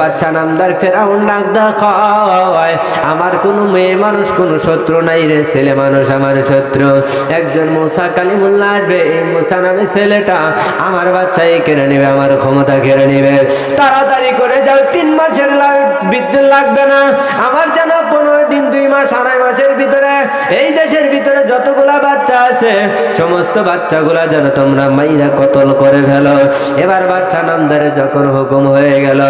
বাচ্চা নামদার ফেরাউন ডাক দেখায়, আমার কোনো মেয়ে মানুষ কোনো শত্রু নাই রে, ছেলে মানুষ আমার শত্রু। একজন মুসা কালিমুল্লাহ আসবে, এই মুসা নামে ছেলেটা আমার বাচ্চাই কেড়ে নেবে, আমার ক্ষমতা কেড়ে নেবে। তাড়াতাড়ি করে যাও, 3 মাসের বিদ্যুৎ লাগবে না, আমার যেন 15 দিন 2 মাস 2.5 মাসের ভিতরে এই দেশের ভিতরে যতগুলা বাচ্চা আছে সমস্ত বাচ্চাগুলা যেন তোমরা মাইরা কতল করে ফেলো। এবার বাচ্চা নামদারের যখন হুকুম হয়ে গেল,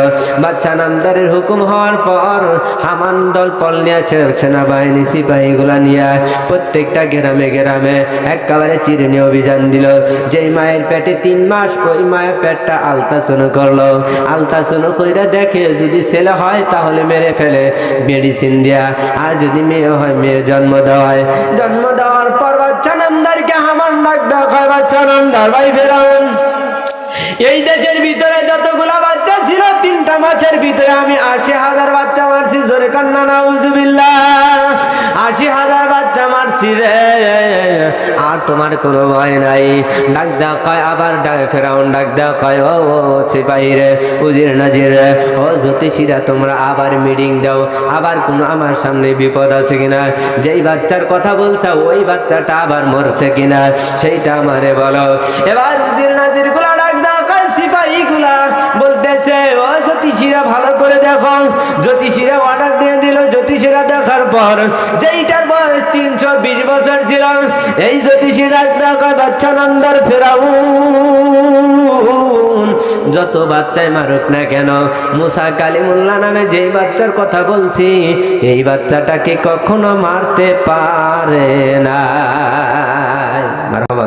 বাচ্চা নামদারের হুকুম হওয়ার পর হামান দল পল নিয়েছে, সেনাবাহিনী সিপাহীগুলা নিয়ে প্রত্যেকটা গ্রামে গ্রামে একেবারে চিরুনি অভিযান দিল। যেই মায়ের পেটে 3 মাস, ওই মায়ের পেটটা আলতাসনো করলো। আলতাসনো কইরা দেখে যদি ছেলে হয় তাহলে মেরে ফেলে মেডিসিন দিয়া, আর যদি মেয়ে হয় মেয়ে জন্ম দেওয়ায়। জন্ম দেওয়ার পর বাচ্চা নামদারকে হামান ডাক দেখায়, বাচ্চা নামদার ভাই ফেরাউন, এই দেশের ভিতরে যতগুলা বাচ্চা ছিল 3টা মাসের ভিতরে আমি 80,000 বাচ্চা মারছি। জোরে কান্না নাউজুবিল্লাহ, 80,000 বাচ্চা মারছি রে, আর তোমার কোনো ভয় নাই। ডাক দেখায় আবার ফেরাউন ডাক দেখায়, ও সিপাহী রে, উজির নাজির রে, ও জ্যোতিষীরা, তোমরা আবার মিটিং দাও, আবার কোনো আমার সামনে বিপদ আছে কিনা, যেই বাচ্চার কথা বলছো ওই বাচ্চাটা আবার মরছে কিনা সেইটা আমারে বলো। এবার উজির নাজির গুলা ডাক দেখায়, সিপাহী গুলা বলতেছে, ও জ্যোতিষীরা ভালো করে দেখো। জ্যোতিষীরা অর্ডার দিয়ে দিল। জ্যোতিষীরা দেখার পর যেইটার বয়স 320 বছর ছিল, এই জ্যোতিষীরা দেখায় বাচ্চা নামদার ফেরাউন যত বাচ্চাই মারুক না কেন, মুসা কালিমুল্লাহ নামে যেই বাচ্চার কথা বলছি এই বাচ্চাটাকে কখনো মারতে পারে না। মারহাবা।